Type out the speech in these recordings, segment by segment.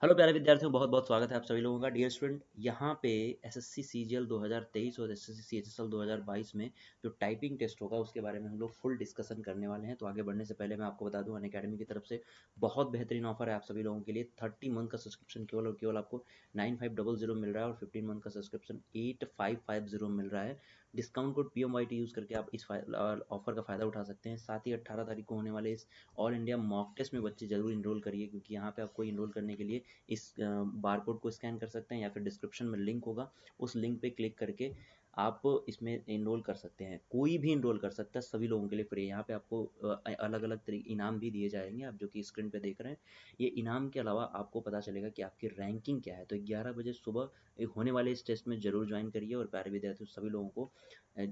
Hello प्यारे विद्यार्थियों, बहुत बहुत स्वागत है आप सभी लोगों का। डियर स्टूडेंट, यहाँ पे एसएससी सीजीएल 2023 और एसएससी सीएचएसएल 2022 में जो टाइपिंग टेस्ट होगा उसके बारे में हम लोग फुल डिस्कशन करने वाले हैं। तो आगे बढ़ने से पहले मैं आपको बता दूं, अनअकैडमी की तरफ से बहुत बेहतरीन ऑफर है आप सभी लोगों के लिए। 30 मंथ का सब्सक्रिप्शन केवल और केवल आपको 9500 मिल रहा है और 15 मंथ का सब्सक्रिप्शन 8550 मिल रहा है। डिस्काउंट कोड PMYT यूज़ करके आप इस ऑफर का फ़ायदा उठा सकते हैं। साथ ही 18 तारीख को होने वाले इस ऑल इंडिया मॉक टेस्ट में बच्चे जरूर इनरोल करिए, क्योंकि यहाँ पे आपको इनरोल करने के लिए इस बारकोड को स्कैन कर सकते हैं या फिर डिस्क्रिप्शन में लिंक होगा, उस लिंक पे क्लिक करके आप इसमें इनरोल कर सकते हैं। कोई भी इनरोल कर सकता है, सभी लोगों के लिए फ्री है। यहाँ पे आपको अलग अलग तरीके इनाम भी दिए जाएंगे, आप जो कि स्क्रीन पे देख रहे हैं। ये इनाम के अलावा आपको पता चलेगा कि आपकी रैंकिंग क्या है। तो 11 बजे सुबह होने वाले इस टेस्ट में जरूर ज्वाइन करिए और प्यारे विद्यार्थियों सभी लोगों को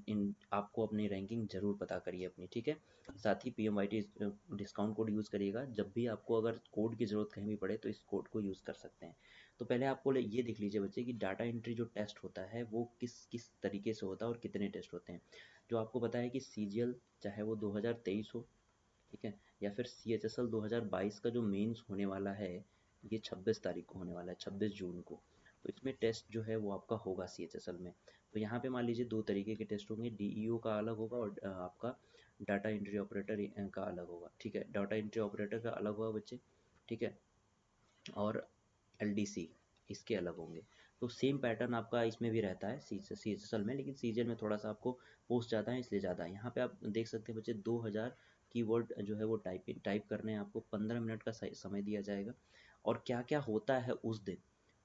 इन आपको अपनी रैंकिंग जरूर पता करिए अपनी, ठीक है। साथ ही PMYT डिस्काउंट कोड यूज़ करिएगा। जब भी आपको अगर कोड की ज़रूरत कहीं भी पड़े तो इस कोड को यूज़ कर सकते हैं। तो पहले आपको ये देख लीजिए बच्चे कि डाटा एंट्री जो टेस्ट होता है वो किस किस तरीके से होता है और कितने टेस्ट होते हैं। जो आपको पता है कि सीजीएल चाहे वो 2023 हो, ठीक है, या फिर CHSL 2022 का जो मेंस होने वाला है, ये 26 तारीख को होने वाला है, 26 जून को। तो इसमें टेस्ट जो है वो आपका होगा CHSL में। तो यहाँ पे मान लीजिए दो तरीके के टेस्ट होंगे, DEO का अलग होगा और आपका डाटा एंट्री ऑपरेटर का अलग होगा, ठीक है। डाटा एंट्री ऑपरेटर का अलग होगा बच्चे, ठीक है, और LDC इसके अलग होंगे। तो सेम पैटर्न आपका इसमें भी रहता है CHSL में, लेकिन सीजन में थोड़ा सा आपको पोस्ट ज़्यादा है इसलिए ज़्यादा है। यहाँ पे आप देख सकते हैं बच्चे 2000 कीवर्ड जो है वो टाइप करने हैं आपको। 15 मिनट का समय दिया जाएगा। और क्या क्या होता है उस दिन,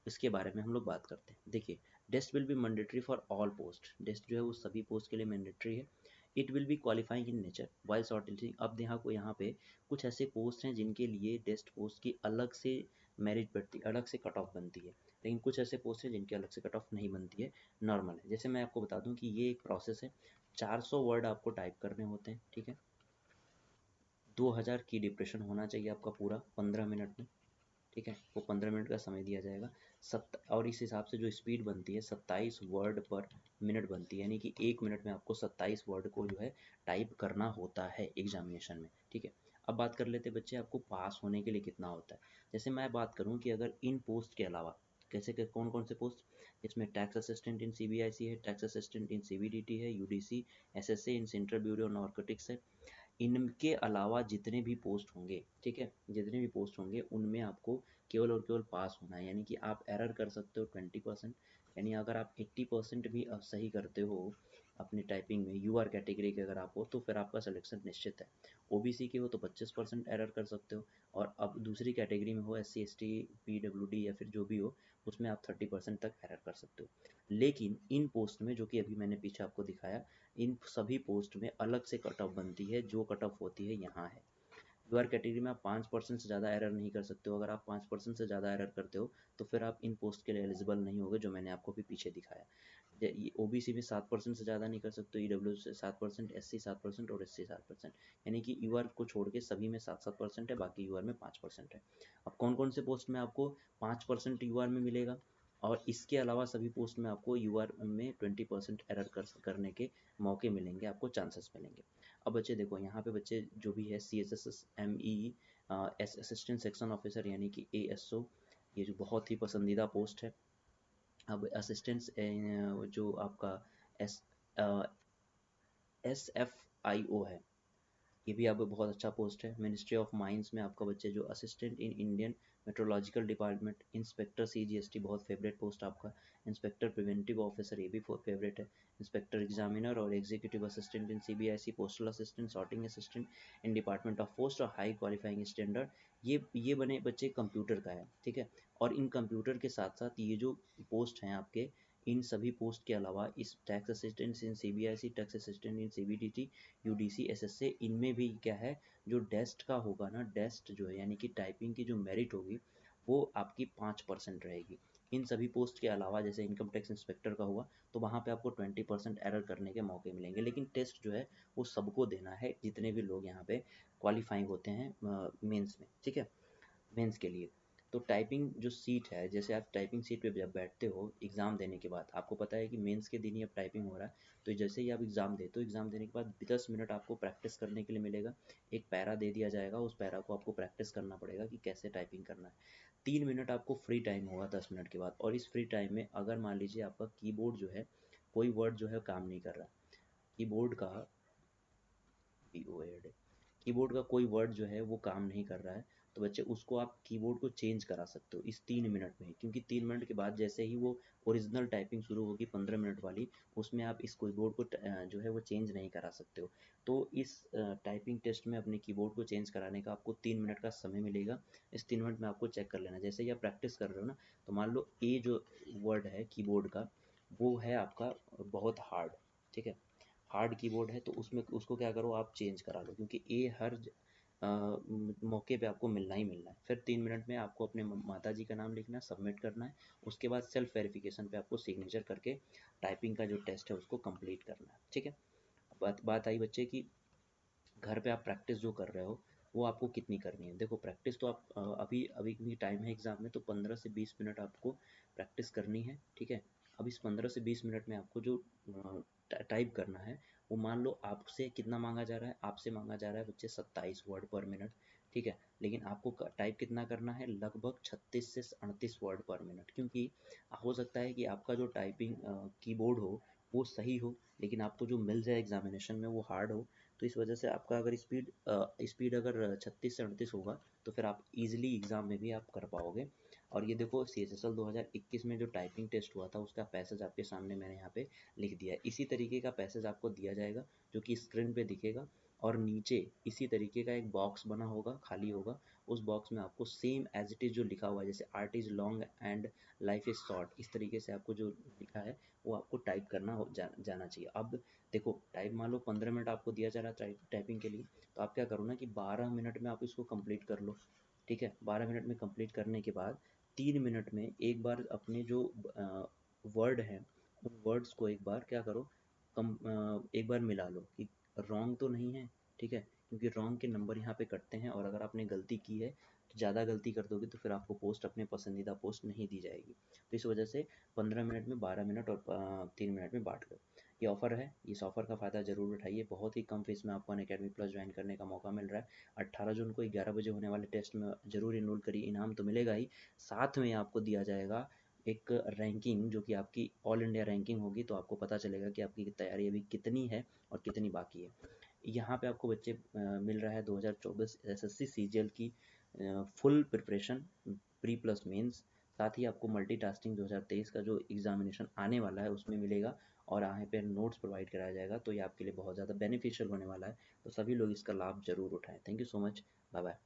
इसके बारे में हम लोग बात करते हैं। देखिए, test will be mandatory for all post. Test जो है वो सभी पोस्ट के लिए मैंडेटरी है। It will be qualifying in nature while shortlisting. अब यहाँ पे कुछ ऐसे पोस्ट हैं जिनके लिए डेस्ट पोस्ट की अलग से मेरिट बढ़ती, अलग से कट ऑफ बनती है, लेकिन कुछ ऐसे पोस्ट हैं जिनकी अलग से कट ऑफ नहीं बनती है, नॉर्मल है। जैसे मैं आपको बता दूं कि ये एक प्रोसेस है। 400 वर्ड आपको टाइप करने होते हैं, ठीक है। 2000 की डिप्रेशन होना चाहिए आपका पूरा 15 मिनट में, ठीक है। वो 15 मिनट का समय दिया जाएगा। और इस हिसाब से जो स्पीड बनती है 27 वर्ड पर मिनट बनती है, यानी कि 1 मिनट में आपको 27 वर्ड को जो है टाइप करना होता है एग्जामिनेशन में, ठीक है। अब बात कर लेते हैं बच्चे आपको पास होने के लिए कितना होता है। जैसे मैं बात करूं कि अगर इन पोस्ट के अलावा कैसे के कौन कौन से पोस्ट, इसमें टैक्स असिस्टेंट इन CBIC है, टैक्स असिस्टेंट इन CBDT है, UDC SSA in central bureau narcotics है। इनके अलावा जितने भी पोस्ट होंगे, ठीक है, जितने भी पोस्ट होंगे उनमें आपको केवल और केवल पास होना है। यानी कि आप एरर कर सकते हो 20%, यानी अगर आप 80% भी सही करते हो अपनी टाइपिंग में, UR कैटेगरी के अगर आप हो तो फिर आपका सिलेक्शन निश्चित है। OBC के हो तो 25% एरर कर सकते हो, और अब दूसरी कैटेगरी में हो SC ST PWD या फिर जो भी हो, उसमें आप 30% तक एरर कर सकते हो। लेकिन इन पोस्ट में, जो कि अभी मैंने पीछे आपको दिखाया, इन सभी पोस्ट में अलग से कट ऑफ बनती है। जो कट ऑफ होती है यहाँ है। UR कैटेगरी में आप 5% से ज़्यादा एरर नहीं कर सकते हो। अगर आप 5% से ज़्यादा एरर करते हो तो फिर आप इन पोस्ट के लिए एलिजिबल नहीं होगे, जो मैंने आपको भी पीछे दिखाया। OBC में 7% से ज़्यादा नहीं कर सकते हो, EW से 7%, SC 7% और SC 7%। यानी कि UR को छोड़ के सभी में 7-7% है, बाकी UR में 5% है। अब कौन कौन से पोस्ट में आपको 5% UR में मिलेगा, और इसके अलावा सभी पोस्ट में आपको UR में 20% एरर करने के मौके मिलेंगे, आपको चांसेस मिलेंगे। अब बच्चे देखो, यहाँ पे बच्चे जो भी है CSSME असिस्टेंट सेक्शन ऑफिसर यानी कि ASO, ये जो बहुत ही पसंदीदा पोस्ट है। अब असिस्टेंट्स जो आपका एस SFIO है, ये भी आपका बहुत अच्छा पोस्ट है। मिनिस्ट्री ऑफ माइंस में आपका बच्चे जो assistant in Indian meteorological department, inspector CGST बहुत फेवरेट पोस्ट आपका। इंस्पेक्टर प्रिवेंटिव ऑफिसर, ये भी फेवरेट है। इंस्पेक्टर एग्जामिनर और executive assistant in CBIC, postal assistant, sorting assistant in department of post और हाई क्वालिफाइंग स्टैंडर्ड, ये बने बच्चे कंप्यूटर का है, ठीक है। और इन कंप्यूटर के साथ साथ ये जो पोस्ट हैं आपके, इन सभी पोस्ट के अलावा इस tax assistant in CBIC, tax assistant in CBDT, UDC SSA, इनमें भी क्या है, जो डेस्ट का होगा ना, डेस्ट जो है यानी कि टाइपिंग की जो मेरिट होगी वो आपकी 5% रहेगी। इन सभी पोस्ट के अलावा जैसे इनकम टैक्स इंस्पेक्टर का हुआ तो वहाँ पे आपको 20% एरर करने के मौके मिलेंगे, लेकिन टेस्ट जो है वो सबको देना है, जितने भी लोग यहाँ पे क्वालिफाइंग होते हैं मेंस में, ठीक है, मेंस के लिए। तो टाइपिंग जो सीट है, जैसे आप टाइपिंग सीट पे जब बैठते हो एग्ज़ाम देने के बाद, आपको पता है कि मेंस के दिन ही अब टाइपिंग हो रहा है, तो जैसे ही आप एग्ज़ाम देते हो, एग्ज़ाम देने के बाद 10 मिनट आपको प्रैक्टिस करने के लिए मिलेगा। एक पैरा दे दिया जाएगा, उस पैरा को आपको प्रैक्टिस करना पड़ेगा कि कैसे टाइपिंग करना है। 3 मिनट आपको फ्री टाइम होगा 10 मिनट के बाद, और इस फ्री टाइम में अगर मान लीजिए आपका कीबोर्ड जो है कोई वर्ड जो है काम नहीं कर रहा, कीबोर्ड का कीबोर्ड का कोई वर्ड जो है वो काम नहीं कर रहा है, तो बच्चे उसको आप कीबोर्ड को चेंज करा सकते हो इस 3 मिनट में ही, क्योंकि 3 मिनट के बाद जैसे ही वो ओरिजिनल टाइपिंग शुरू होगी 15 मिनट वाली, उसमें आप इस कीबोर्ड को जो है वो चेंज नहीं करा सकते हो। तो इस टाइपिंग टेस्ट में अपने कीबोर्ड को चेंज कराने का आपको 3 मिनट का समय मिलेगा। इस 3 मिनट में आपको चेक कर लेना, जैसे ही आप प्रैक्टिस कर रहे हो ना, तो मान लो ए जो वर्ड है कीबोर्ड का वो है आपका बहुत हार्ड, ठीक है, हार्ड कीबोर्ड है, तो उसमें उसको क्या करो आप चेंज करा लो, क्योंकि ए हर मौके पे आपको मिलना ही मिलना है। फिर 3 मिनट में आपको अपने माता जी का नाम लिखना है, सबमिट करना है, उसके बाद सेल्फ वेरिफिकेशन पे आपको सिग्नेचर करके टाइपिंग का जो टेस्ट है उसको कंप्लीट करना है, ठीक है। बात आई बच्चे की घर पे आप प्रैक्टिस जो कर रहे हो वो आपको कितनी करनी है। देखो प्रैक्टिस तो आप अभी अभी भी टाइम है एग्ज़ाम में, तो 15 से 20 मिनट आपको प्रैक्टिस करनी है, ठीक है। अब इस 15 से 20 मिनट में आपको जो टाइप करना है, वो मान लो आपसे कितना मांगा जा रहा है, आपसे मांगा जा रहा है बच्चे 27 वर्ड पर मिनट, ठीक है। लेकिन आपको टाइप कितना करना है, लगभग 36 से 38 वर्ड पर मिनट, क्योंकि हो सकता है कि आपका जो टाइपिंग कीबोर्ड हो वो सही हो, लेकिन आपको जो मिल जाए एग्जामिनेशन में वो हार्ड हो। तो इस वजह से आपका अगर स्पीड अगर 36 से 38 होगा, तो फिर आप इजीली एग्ज़ाम में भी आप कर पाओगे। और ये देखो CHSL 2021 में जो टाइपिंग टेस्ट हुआ था उसका पैसेज आपके सामने मैंने यहाँ पे लिख दिया है। इसी तरीके का पैसेज आपको दिया जाएगा जो कि स्क्रीन पे दिखेगा, और नीचे इसी तरीके का एक बॉक्स बना होगा, खाली होगा, उस बॉक्स में आपको सेम एज इट इज़ जो लिखा हुआ है, जैसे art is long and life is short, इस तरीके से आपको जो लिखा है वो आपको टाइप करना जाना चाहिए। अब देखो टाइप मान लो 15 मिनट आपको दिया जा रहा है टाइपिंग के लिए, तो आप क्या करो ना कि 12 मिनट में आप इसको कंप्लीट कर लो, ठीक है। 12 मिनट में कंप्लीट करने के बाद 3 मिनट में एक बार अपने जो वर्ड हैं उन वर्ड्स को एक बार क्या करो, एक बार मिला लो कि रॉन्ग तो नहीं है, ठीक है, क्योंकि रॉन्ग के नंबर यहाँ पे कटते हैं, और अगर आपने गलती की है तो ज़्यादा गलती कर दोगे तो फिर आपको पोस्ट अपने पसंदीदा पोस्ट नहीं दी जाएगी। तो इस वजह से 15 मिनट में, 12 मिनट और 3 मिनट में बांट लो। ये ऑफ़र है, इस ऑफ़र का फ़ायदा ज़रूर उठाइए, बहुत ही कम फीस में आपको अनअकैडमी प्लस ज्वाइन करने का मौका मिल रहा है। 18 जून को 11 बजे होने वाले टेस्ट में ज़रूर इनरोल करिए, इनाम तो मिलेगा ही, साथ में आपको दिया जाएगा एक रैंकिंग जो कि आपकी ऑल इंडिया रैंकिंग होगी, तो आपको पता चलेगा कि आपकी तैयारी अभी कितनी है और कितनी बाकी है। यहाँ पे आपको बच्चे मिल रहा है 2024 SSC CGL की full preparation, pre plus mains, साथ ही आपको मल्टीटास्किंग 2023 का जो एग्जामिनेशन आने वाला है उसमें मिलेगा, और यहाँ पे नोट्स प्रोवाइड कराया जाएगा, तो ये आपके लिए बहुत ज़्यादा बेनिफिशियल होने वाला है। तो सभी लोग इसका लाभ ज़रूर उठाएं। Thank you so much, bye bye.